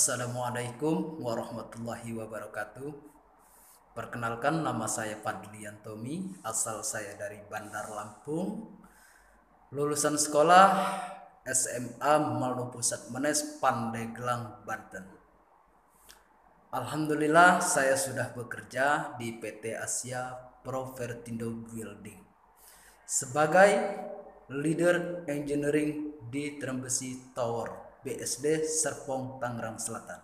Assalamualaikum warahmatullahi wabarakatuh. Perkenalkan, nama saya Fadlian Tommy, asal saya dari Bandar Lampung. Lulusan sekolah SMA Maldo Pusat Menes, Pandeglang, Banten. Alhamdulillah saya sudah bekerja di PT Asia Provertindo Building sebagai leader engineering di Trembesi Tower BSD Serpong, Tangerang Selatan.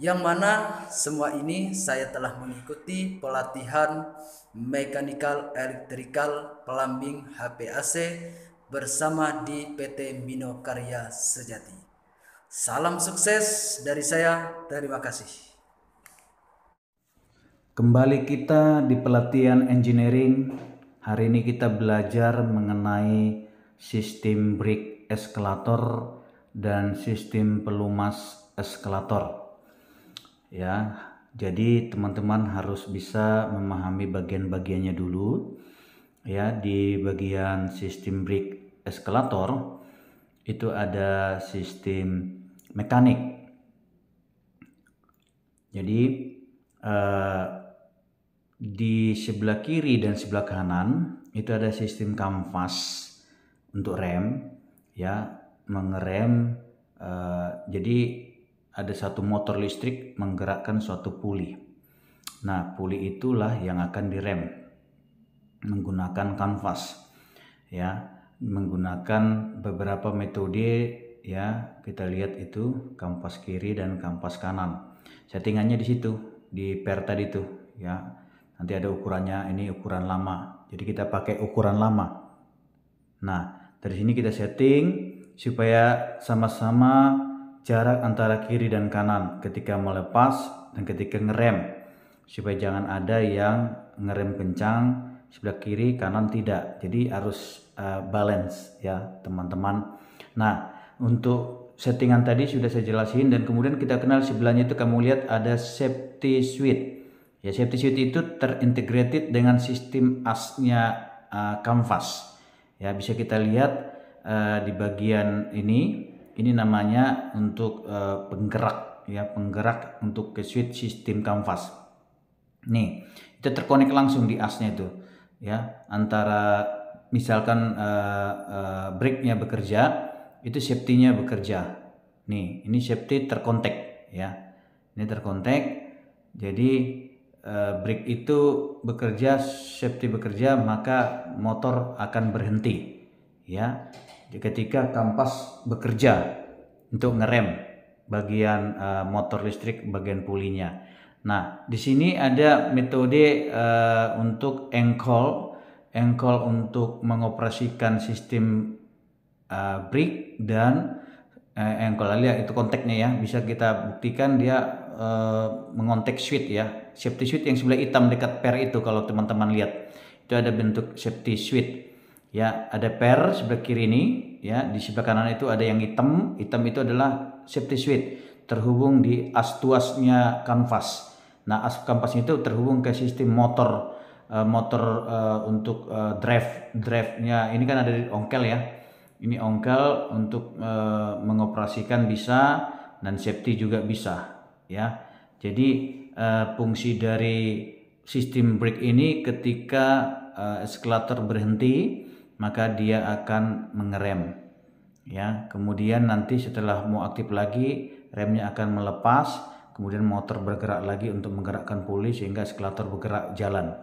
Yang mana semua ini saya telah mengikuti pelatihan mechanical, electrical, plumbing, HPAC bersama di PT Mino Karya Sejati. Salam sukses dari saya, terima kasih. Kembali kita di pelatihan engineering. Hari ini kita belajar mengenai sistem brake eskalator dan sistem pelumas eskalator. Ya, jadi teman-teman harus bisa memahami bagian-bagiannya dulu. Ya, di bagian sistem brake eskalator itu ada sistem mekanik. Jadi di sebelah kiri dan sebelah kanan itu ada sistem kanvas untuk rem, ya, mengerem. Jadi ada satu motor listrik menggerakkan suatu puli. Nah, puli itulah yang akan direm menggunakan kanvas, ya, menggunakan beberapa metode. Ya, kita lihat itu kanvas kiri dan kanvas kanan. Settingannya di situ, di per tadi itu, ya. Nanti ada ukurannya, ini ukuran lama. Jadi kita pakai ukuran lama. Nah, dari sini kita setting supaya sama-sama jarak antara kiri dan kanan ketika melepas dan ketika ngerem, supaya jangan ada yang ngerem kencang sebelah kiri, kanan tidak. Jadi harus balance, ya teman-teman. Nah, untuk settingan tadi sudah saya jelasin, dan kemudian kita kenal sebelahnya itu kamu lihat ada safety switch. Ya, safety switch itu terintegrated dengan sistem asnya kanvas. Ya, bisa kita lihat di bagian ini namanya untuk penggerak, ya, penggerak untuk ke switch sistem kanvas. Nih, itu terkonek langsung di asnya itu, ya, antara misalkan brake-nya bekerja, itu safety-nya bekerja. Nih, ini safety terkontak, ya. Ini terkontak. Jadi brake itu bekerja, safety bekerja, maka motor akan berhenti, ya. Ketika kanvas bekerja untuk ngerem bagian motor listrik, bagian pulinya. Nah, di sini ada metode untuk engkol untuk mengoperasikan sistem brake dan engkol. Lihat itu kontaknya, ya, bisa kita buktikan dia mengontak switch, ya, safety switch yang sebelah hitam dekat per itu. Kalau teman-teman lihat itu ada bentuk safety switch, ya, ada per sebelah kiri ini, ya, di sebelah kanan itu ada yang hitam itu adalah safety switch terhubung di as tuasnya kanvas. Nah, as kanvas itu terhubung ke sistem motor untuk drive-nya ini kan ada di ongkel, ya. Ini ongkel untuk mengoperasikan bisa, dan safety juga bisa, ya. Jadi fungsi dari sistem brake ini ketika eskalator berhenti, maka dia akan mengerem, ya. Kemudian nanti setelah mau aktif lagi, remnya akan melepas, kemudian motor bergerak lagi untuk menggerakkan puli sehingga eskalator bergerak jalan.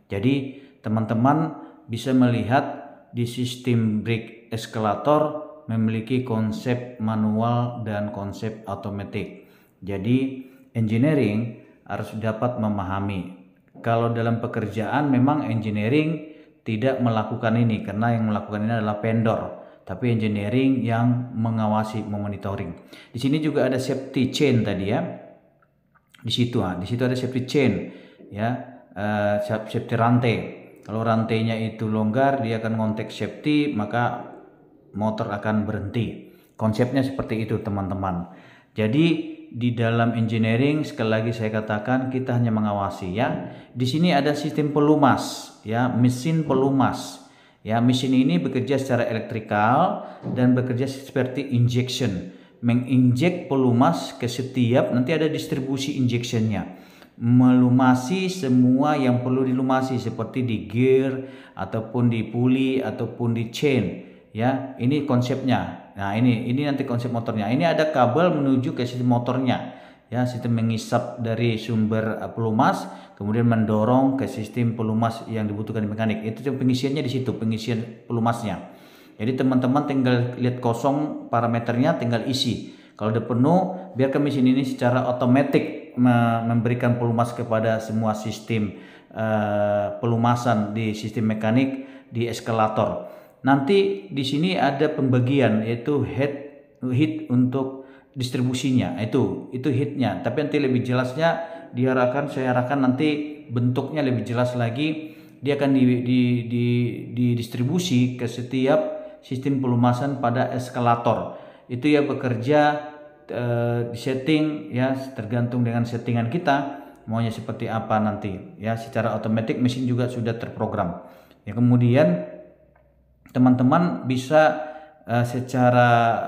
Jadi teman-teman bisa melihat di sistem brake eskalator memiliki konsep manual dan konsep otomatis. Jadi engineering harus dapat memahami. Kalau dalam pekerjaan memang engineering tidak melakukan ini, karena yang melakukan ini adalah vendor, tapi engineering yang mengawasi, memonitoring. Di sini juga ada safety chain tadi, ya. Di situ ada safety chain, ya, safety rantai. Kalau rantainya itu longgar, dia akan ngontek safety, maka motor akan berhenti. Konsepnya seperti itu, teman-teman. Jadi di dalam engineering, sekali lagi saya katakan, kita hanya mengawasi, ya. Di sini ada sistem pelumas, ya, mesin pelumas. Ya, mesin ini bekerja secara elektrikal dan bekerja seperti injection. menginjek pelumas ke setiap, nanti ada distribusi injectionnya, melumasi semua yang perlu dilumasi seperti di gear ataupun di puli ataupun di chain, ya. Ini konsepnya. Nah, ini nanti konsep motornya. Ini ada kabel menuju ke sistem motornya, ya, sistem mengisap dari sumber pelumas kemudian mendorong ke sistem pelumas yang dibutuhkan di mekanik. Itu pengisiannya di situ, pengisian pelumasnya. Jadi teman-teman tinggal lihat kosong parameternya, tinggal isi. Kalau udah penuh, biarkan mesin ini secara otomatis memberikan pelumas kepada semua sistem pelumasan di sistem mekanik di eskalator. Nanti di sini ada pembagian, yaitu heat untuk distribusinya. Itu heatnya. Tapi nanti lebih jelasnya saya arahkan nanti bentuknya lebih jelas lagi. Dia akan didistribusi ke setiap sistem pelumasan pada eskalator. Itu ya bekerja di setting, ya, tergantung dengan settingan kita maunya seperti apa nanti, ya. Secara otomatis mesin juga sudah terprogram. Ya, kemudian teman-teman bisa secara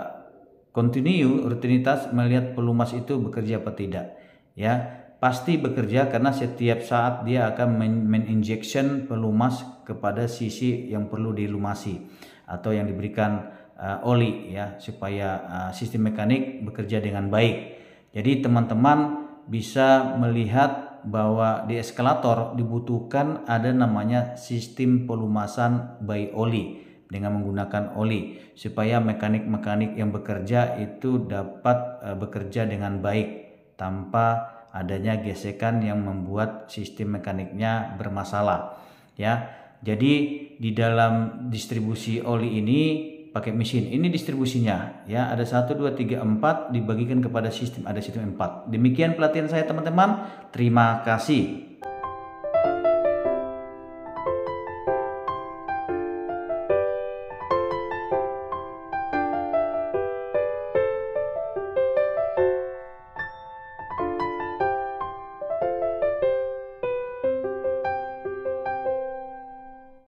kontinu, rutinitas melihat pelumas itu bekerja apa tidak, ya. Pasti bekerja karena setiap saat dia akan men-injection pelumas kepada sisi yang perlu dilumasi atau yang diberikan oli, ya, supaya sistem mekanik bekerja dengan baik. Jadi teman-teman bisa melihat bahwa di eskalator dibutuhkan ada namanya sistem pelumasan by oli, dengan menggunakan oli, supaya mekanik-mekanik yang bekerja itu dapat bekerja dengan baik tanpa adanya gesekan yang membuat sistem mekaniknya bermasalah, ya. Jadi di dalam distribusi oli ini pakai mesin ini distribusinya, ya, ada 1 2 3 4 dibagikan kepada sistem, ada sistem 4. Demikian pelatihan saya teman-teman. Terima kasih.